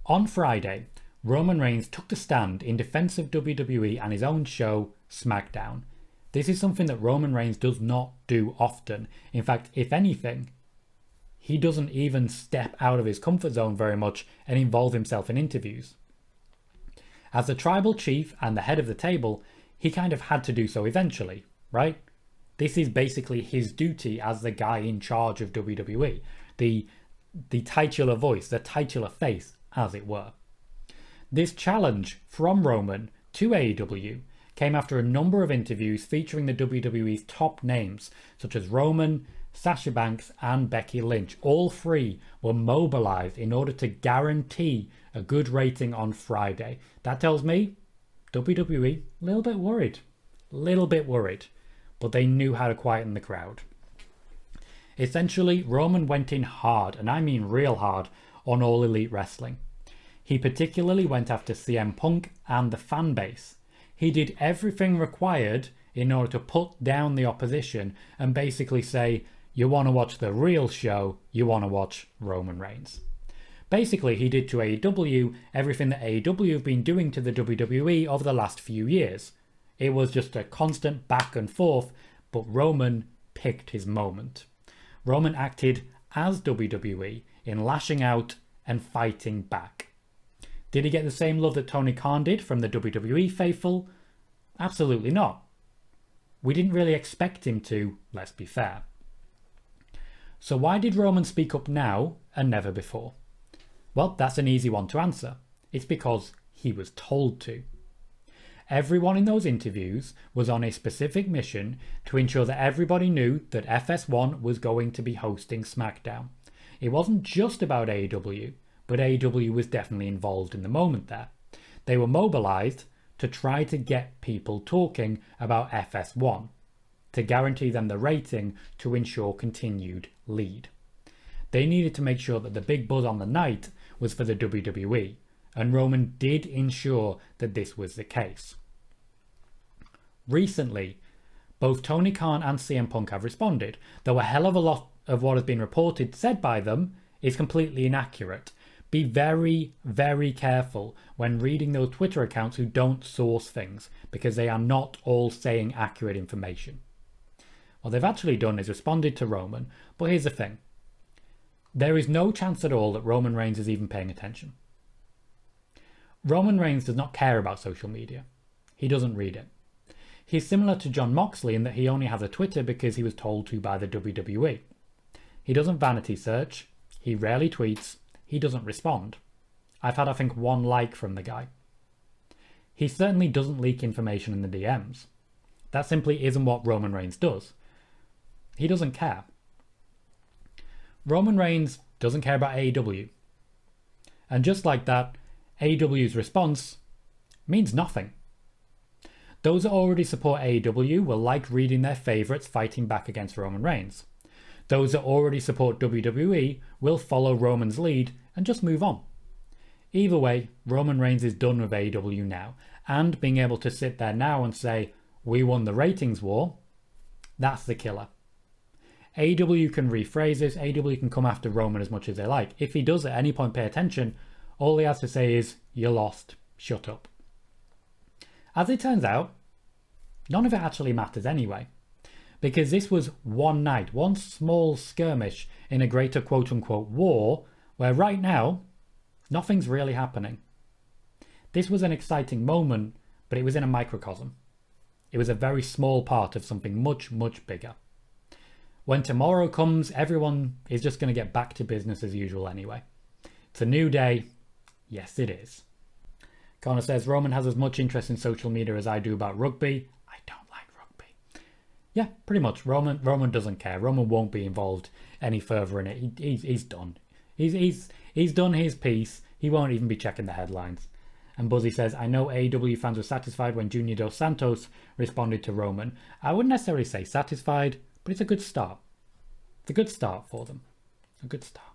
On Friday, Roman Reigns took the stand in defense of WWE and his own show, Smackdown. This is something that Roman Reigns does not do often. In fact, if anything, he doesn't even step out of his comfort zone very much and involve himself in interviews. As the tribal chief and the head of the table, he kind of had to do so eventually, right? This is basically his duty as the guy in charge of WWE, the titular voice, the titular face, as it were. This challenge from Roman to AEW came after a number of interviews featuring the WWE's top names, such as Roman, Sasha Banks, and Becky Lynch. All three were mobilized in order to guarantee a good rating on Friday. That tells me WWE a little bit worried, but they knew how to quieten the crowd. Essentially, Roman went in hard, and I mean real hard, on All Elite Wrestling. He particularly went after CM Punk and the fan base. He did everything required in order to put down the opposition and basically say, you want to watch the real show, you want to watch Roman Reigns. Basically, he did to AEW everything that AEW have been doing to the WWE over the last few years. It was just a constant back and forth, but Roman picked his moment. Roman acted as WWE in lashing out and fighting back. Did he get the same love that Tony Khan did from the WWE faithful? Absolutely not. We didn't really expect him to, let's be fair. So why did Roman speak up now and never before? Well, that's an easy one to answer. It's because he was told to. Everyone in those interviews was on a specific mission to ensure that everybody knew that FS1 was going to be hosting Smackdown. It wasn't just about AEW, but AEW was definitely involved in the moment there. They were mobilized to try to get people talking about FS1, to guarantee them the rating to ensure continued lead. They needed to make sure that the big buzz on the night was for the WWE, and Roman did ensure that this was the case. Recently, both Tony Khan and CM Punk have responded, though a hell of a lot of what has been reported said by them is completely inaccurate. Be very, very careful when reading those Twitter accounts who don't source things, because they are not all saying accurate information. What they've actually done is responded to Roman, but here's the thing. There is no chance at all that Roman Reigns is even paying attention. Roman Reigns does not care about social media. He doesn't read it. He's similar to Jon Moxley in that he only has a Twitter because he was told to by the WWE. He doesn't vanity search. He rarely tweets. He doesn't respond. I've had, I think, one like from the guy. He certainly doesn't leak information in the DMs. That simply isn't what Roman Reigns does. He doesn't care. Roman Reigns doesn't care about AEW. And just like that, AEW's response means nothing. Those that already support AEW will like reading their favourites fighting back against Roman Reigns. Those that already support WWE will follow Roman's lead and just move on. Either way, Roman Reigns is done with AEW now, and being able to sit there now and say, we won the ratings war, that's the killer. AEW can rephrase this, AEW can come after Roman as much as they like. If he does at any point pay attention, all he has to say is, you lost, shut up. As it turns out, none of it actually matters anyway. Because this was one night, one small skirmish in a greater quote-unquote war, where right now, nothing's really happening. This was an exciting moment, but it was in a microcosm. It was a very small part of something much, much bigger. When tomorrow comes, everyone is just going to get back to business as usual anyway. It's a new day. Yes, it is. Connor says, Roman has as much interest in social media as I do about rugby. I don't like rugby. Yeah, pretty much. Roman doesn't care. Roman won't be involved any further in it. He's done. He's done his piece. He won't even be checking the headlines. And Buzzy says, I know AEW fans were satisfied when Junior Dos Santos responded to Roman. I wouldn't necessarily say satisfied, but it's a good start. It's a good start for them. A good start.